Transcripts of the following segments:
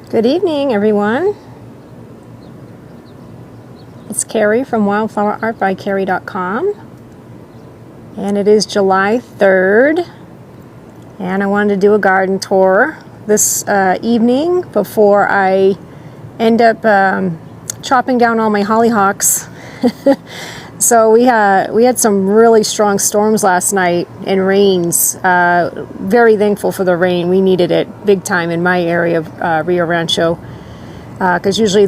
Good evening, everyone. It's Carrie from wildflowerartbycarrie.com, and it is July 3rd, and I wanted to do a garden tour this evening before I end up chopping down all my hollyhocks. So we had some really strong storms last night and rains. Very thankful for the rain. We needed it big time in my area of Rio Rancho, because usually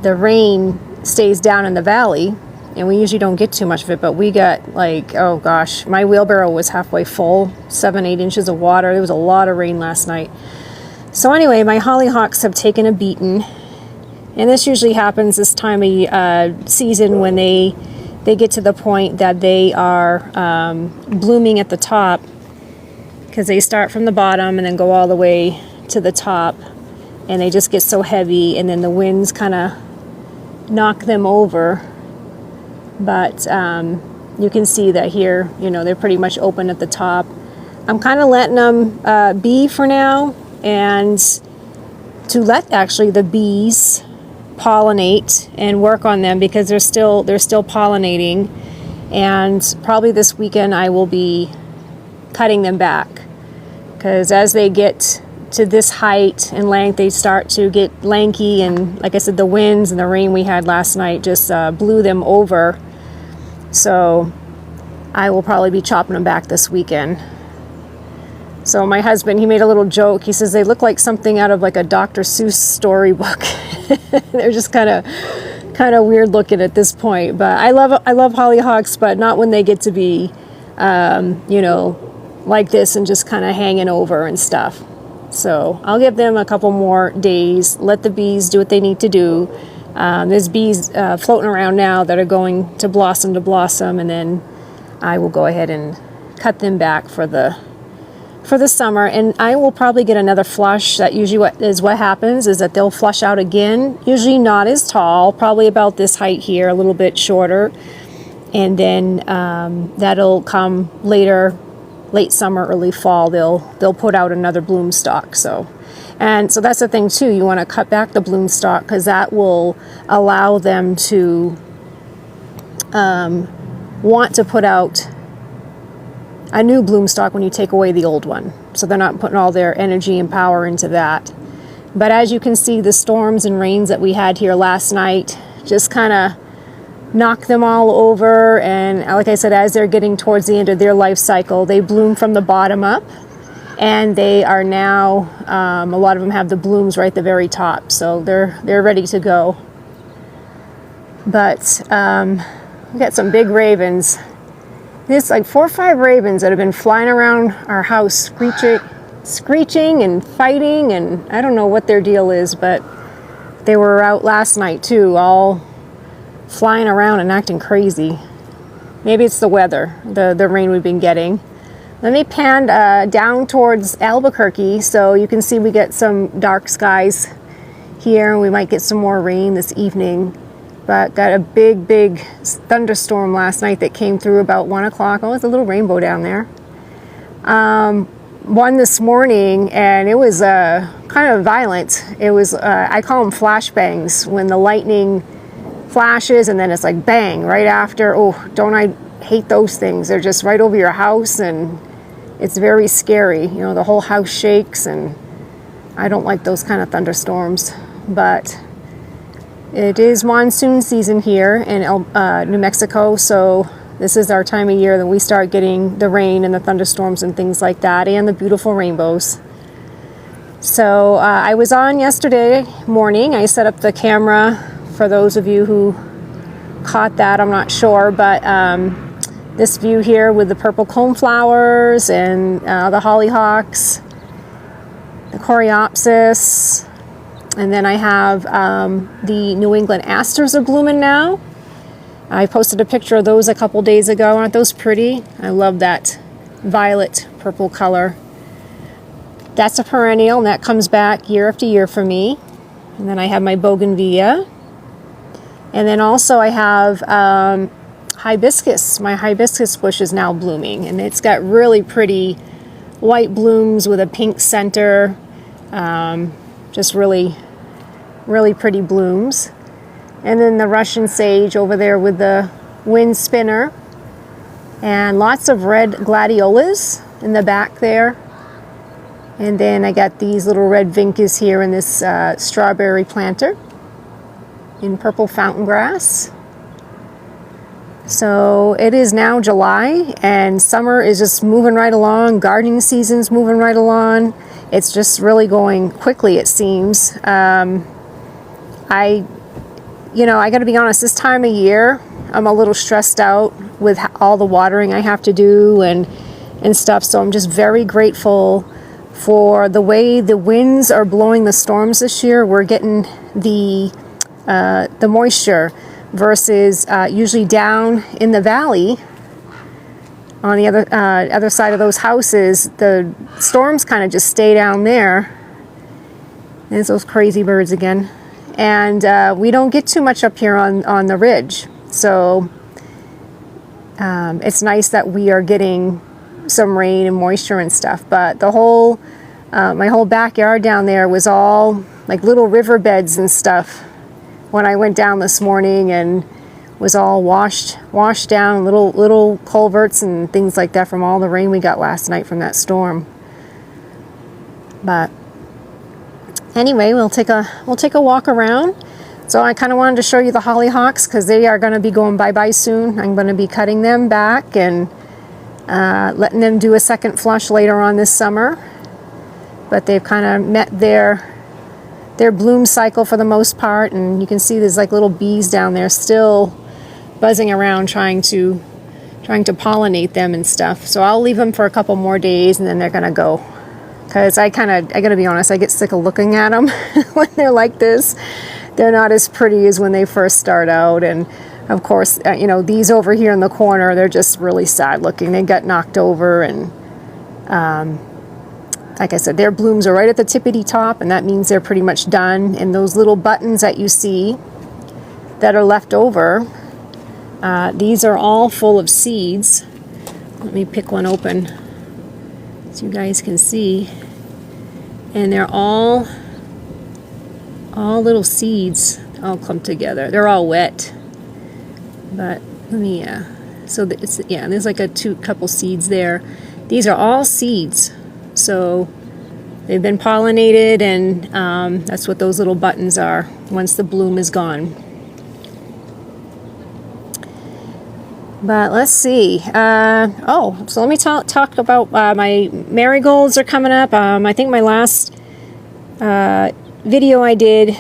the rain stays down in the valley and we usually don't get too much of it, but we got like, oh gosh, my wheelbarrow was halfway full, 7-8 inches of water. There was a lot of rain last night. So anyway, my hollyhocks have taken a beating, and this usually happens this time of season when they get to the point that they are blooming at the top, because they start from the bottom and then go all the way to the top, and they just get so heavy, and then the winds kind of knock them over. But you can see that here, they're pretty much open at the top. I'm kind of letting them be for now, and to let actually the bees pollinate and work on them, because they're still pollinating. And probably this weekend I will be cutting them back, because as they get to this height and length, they start to get lanky, and like I said, the winds and the rain we had last night just blew them over. So I will probably be chopping them back this weekend. So my husband, he made a little joke. He says they look like something out of like a Dr. Seuss storybook. They're just kind of weird looking at this point. But I love hollyhocks, but not when they get to be, like this and just kind of hanging over and stuff. So I'll give them a couple more days. Let the bees do what they need to do. There's bees floating around now that are going to blossom, and then I will go ahead and cut them back for the summer. And I will probably get another flush. That usually what happens is that they'll flush out again, usually not as tall, probably about this height here, a little bit shorter, and then that'll come later, late summer, early fall. They'll put out another bloom stalk. So that's the thing too, you want to cut back the bloom stalk, because that will allow them to want to put out a new bloom stalk when you take away the old one. So they're not putting all their energy and power into that. But as you can see, the storms and rains that we had here last night just kind of knocked them all over. And like I said, as they're getting towards the end of their life cycle, they bloom from the bottom up, and they are now, a lot of them have the blooms right at the very top. So they're ready to go. But we got some big ravens. There's like 4 or 5 ravens that have been flying around our house, screeching and fighting, and I don't know what their deal is, but they were out last night too, all flying around and acting crazy. Maybe it's the weather, the rain we've been getting. Then they panned down towards Albuquerque, so you can see we get some dark skies here, and we might get some more rain this evening. But got a big thunderstorm last night that came through about 1 o'clock. Oh, there's a little rainbow down there. One this morning, and it was kind of violent. It was, I call them flashbangs, when the lightning flashes and then it's like bang right after. Oh, don't I hate those things. They're just right over your house, and it's very scary. The whole house shakes, and I don't like those kind of thunderstorms. But it is monsoon season here in New Mexico, so this is our time of year that we start getting the rain and the thunderstorms and things like that, and the beautiful rainbows. So I was on yesterday morning. I set up the camera for those of you who caught that, I'm not sure, but this view here with the purple coneflowers and the hollyhocks, the coreopsis. And then I have the New England asters are blooming now. I posted a picture of those a couple days ago. Aren't those pretty? I love that violet purple color. That's a perennial, and that comes back year after year for me. And then I have my bougainvillea. And then also I have hibiscus. My hibiscus bush is now blooming, and it's got really pretty white blooms with a pink center. just really, really pretty blooms. And then the Russian sage over there with the wind spinner. And lots of red gladiolas in the back there. And then I got these little red vincas here in this strawberry planter in purple fountain grass. So it is now July and summer is just moving right along. Gardening season's moving right along. It's just really going quickly, it seems. I got to be honest, this time of year, I'm a little stressed out with all the watering I have to do and stuff. So I'm just very grateful for the way the winds are blowing the storms this year. We're getting the moisture versus usually down in the valley on the other side of those houses. The storms kind of just stay down there. There's those crazy birds again. And we don't get too much up here on the ridge. So it's nice that we are getting some rain and moisture and stuff. But the whole, my whole backyard down there was all like little riverbeds and stuff when I went down this morning, and was all washed down, little culverts and things like that from all the rain we got last night from that storm. But anyway, we'll take a walk around. So I kind of wanted to show you the hollyhocks because they are going to be going bye-bye soon. I'm going to be cutting them back and letting them do a second flush later on this summer. But they've kind of met their bloom cycle for the most part, and you can see there's like little bees down there still buzzing around trying to pollinate them and stuff. So I'll leave them for a couple more days and then they're gonna go, because I gotta be honest, I get sick of looking at them when they're like this. They're not as pretty as when they first start out. And of course, these over here in the corner, they're just really sad looking. They got knocked over, and like I said, their blooms are right at the tippity top, and that means they're pretty much done. And those little buttons that you see that are left over, these are all full of seeds. Let me pick one open so you guys can see. And they're all little seeds all clumped together. They're all wet. But let me, so it's, yeah, there's like a couple seeds there. These are all seeds. So they've been pollinated, and that's what those little buttons are once the bloom is gone. But let's see. So let me talk about my marigolds are coming up. I think my last video I did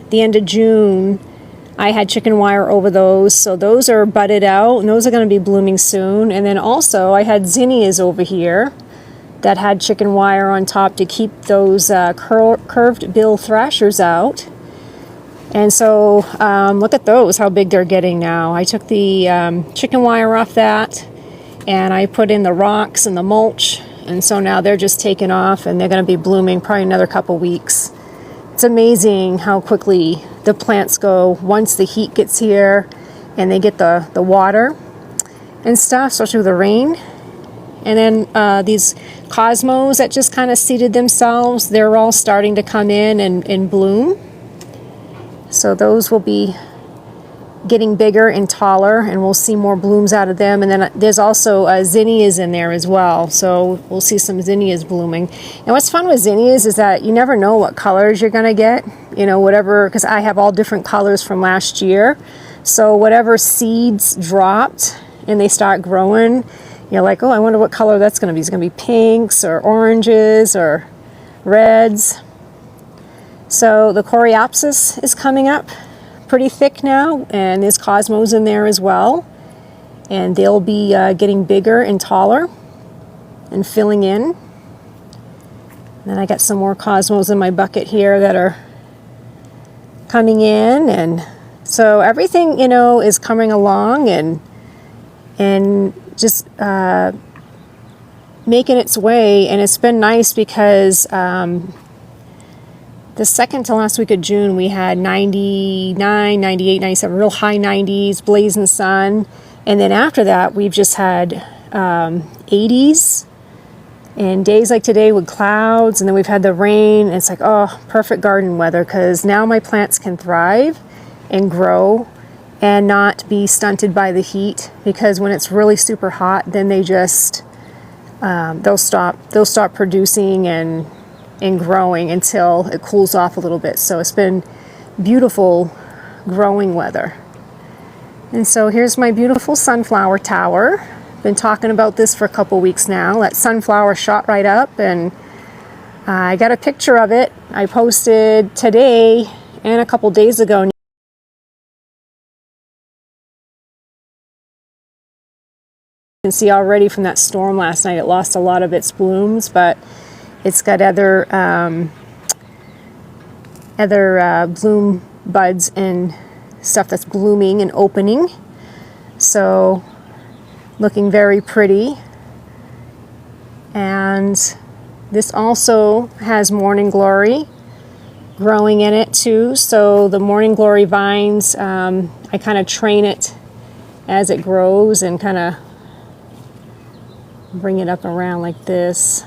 the end of June, I had chicken wire over those. So those are budded out, and those are going to be blooming soon. And then also I had zinnias over here that had chicken wire on top to keep those curved bill thrashers out. And so look at those, how big they're getting now. I took the chicken wire off that, and I put in the rocks and the mulch, and so now they're just taking off, and they're going to be blooming probably another couple weeks. It's amazing how quickly the plants go once the heat gets here and they get the water and stuff, especially with the rain. And then these cosmos that just kind of seeded themselves, they're all starting to come in and bloom. So those will be getting bigger and taller, and we'll see more blooms out of them. And then there's also zinnias in there as well. So we'll see some zinnias blooming. And what's fun with zinnias is that you never know what colors you're going to get. Whatever, because I have all different colors from last year. So whatever seeds dropped and they start growing, you're like, oh, I wonder what color that's going to be. It's going to be pinks or oranges or reds. So the coreopsis is coming up pretty thick now, and there's cosmos in there as well. And they'll be getting bigger and taller and filling in. And then I got some more cosmos in my bucket here that are coming in. And so everything, is coming along and just making its way. And it's been nice because the second to last week of June, we had 99, 98, 97, real high 90s, blazing sun. And then after that, we've just had 80s And days like today with clouds, and then we've had the rain, and it's like, oh, perfect garden weather, because now my plants can thrive and grow and not be stunted by the heat, because when it's really super hot, then they just they'll stop producing and growing until it cools off a little bit. So it's been beautiful growing weather. And so here's my beautiful sunflower tower. Been talking about this for a couple weeks now. That sunflower shot right up, and I got a picture of it. I posted today and a couple days ago. You can see already from that storm last night, it lost a lot of its blooms, but it's got other bloom buds and stuff that's blooming and opening. So looking very pretty. And this also has morning glory growing in it too. So the morning glory vines, I kind of train it as it grows and kind of bring it up around like this.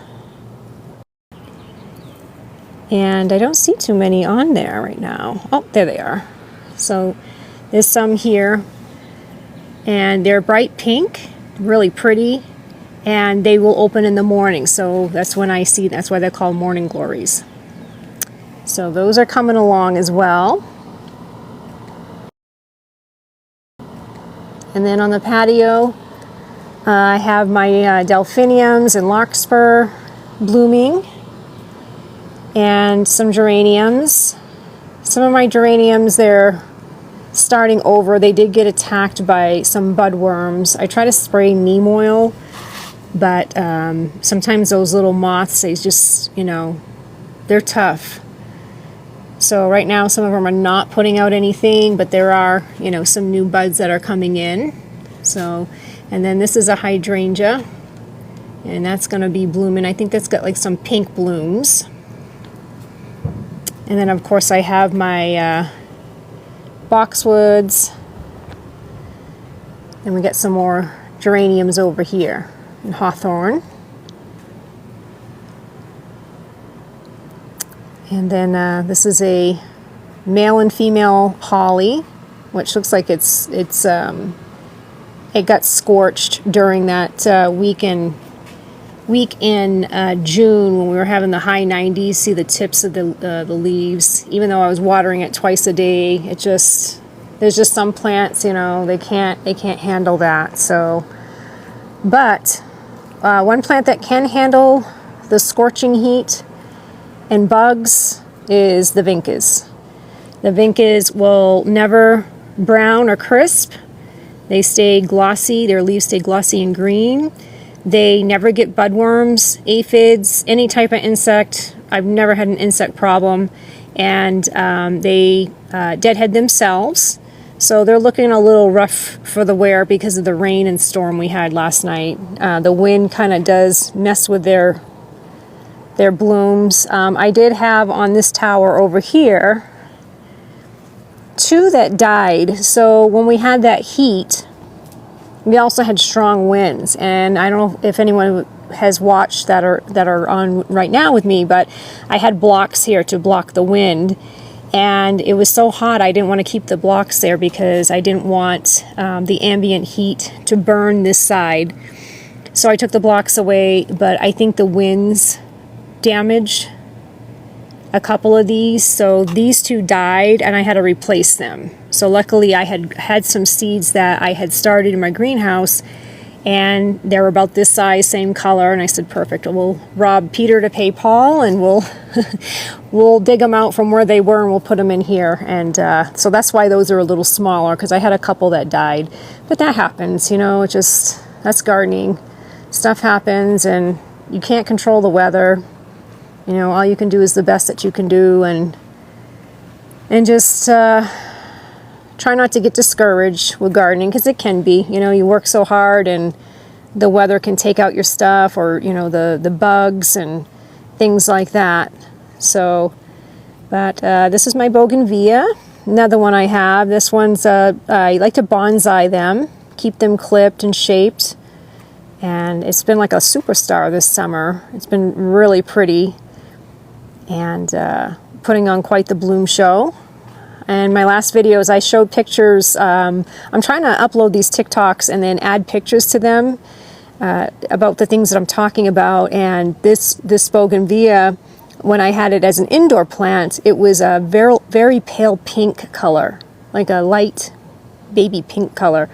And I don't see too many on there right now. Oh, there they are. So there's some here, and they're bright pink, really pretty, and they will open in the morning. So that's when I see, that's why they're called morning glories. So those are coming along as well. And then on the patio, I have my delphiniums and larkspur blooming, and some geraniums. Some of my geraniums, they're starting over. They did get attacked by some budworms. I try to spray neem oil, but sometimes those little moths, they just, you know, they're tough. So right now some of them are not putting out anything, but there are, you know, some new buds that are coming in. So, and then this is a hydrangea, and that's going to be blooming. I think that's got like some pink blooms. And then of course I have my boxwoods, and we get some more geraniums over here, and hawthorn. And then this is a male and female holly, which looks like it got scorched during that week in June when we were having the high 90s. See the tips of the leaves. Even though I was watering it twice a day, there's just some plants, you know, they can't handle that. So, but one plant that can handle the scorching heat and bugs is the vincas. The vincas will never brown or crisp. They stay glossy. Their leaves stay glossy and green. They never get budworms, aphids, any type of insect. I've never had an insect problem. And they deadhead themselves. So they're looking a little rough for the wear because of the rain and storm we had last night. The wind kind of does mess with their blooms. I did have on this tower over here 2 that died. So when we had that heat, we also had strong winds, and I don't know if anyone has watched that are on right now with me, but I had blocks here to block the wind, and it was so hot I didn't want to keep the blocks there because I didn't want the ambient heat to burn this side. So I took the blocks away, but I think the winds damaged a couple of these, so these 2 died and I had to replace them. So luckily I had some seeds that I had started in my greenhouse, and they were about this size, same color, and I said perfect, we'll rob Peter to pay Paul, and we'll dig them out from where they were and we'll put them in here. And so that's why those are a little smaller, because I had a couple that died. But that happens, you know, that's gardening. Stuff happens and you can't control the weather. You know, all you can do is the best that you can do, and just try not to get discouraged with gardening, because it can be, you know, you work so hard and the weather can take out your stuff, or, you know, the bugs and things like that. So, but this is my bougainvillea, another one I have. This one's, I like to bonsai them, keep them clipped and shaped. And it's been like a superstar this summer. It's been really pretty and putting on quite the bloom show. And my last videos, I showed pictures. I'm trying to upload these TikToks and then add pictures to them about the things that I'm talking about. And this bougainvillea, when I had it as an indoor plant, it was a very, very pale pink color, like a light baby pink color.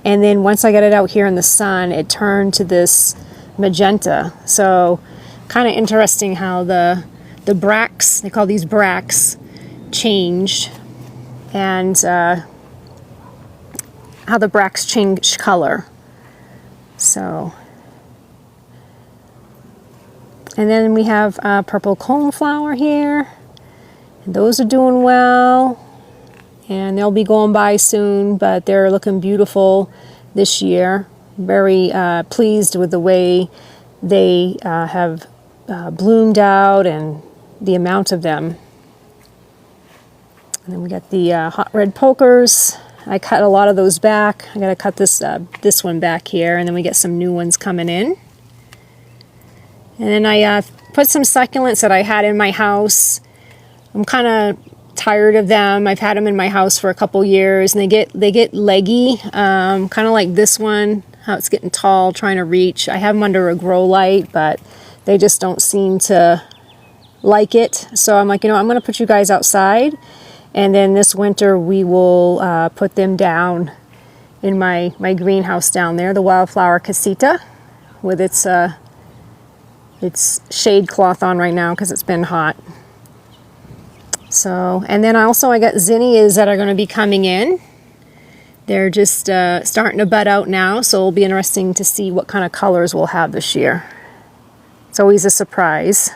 And then once I got it out here in the sun, it turned to this magenta. So kind of interesting how the bracts, they call these bracts, changed, and how the bracts change color. So, and then we have purple coneflower here. And those are doing well. And they'll be going by soon, but they're looking beautiful this year. Very pleased with the way they have bloomed out and the amount of them. And then we got the hot red pokers. I cut a lot of those back. I got to cut this one back here, and then we get some new ones coming in. And then I put some succulents that I had in my house. I'm kind of tired of them. I've had them in my house for a couple years, and they get leggy, kind of like this one, how it's getting tall, trying to reach. I have them under a grow light, but they just don't seem to like it. So I'm like, I'm going to put you guys outside, and then this winter we will put them down in my greenhouse down there, the wildflower casita, with its shade cloth on right now because it's been hot. So, and then I got zinnias that are going to be coming in. They're just starting to bud out now, so it'll be interesting to see what kind of colors we'll have this year. It's always a surprise.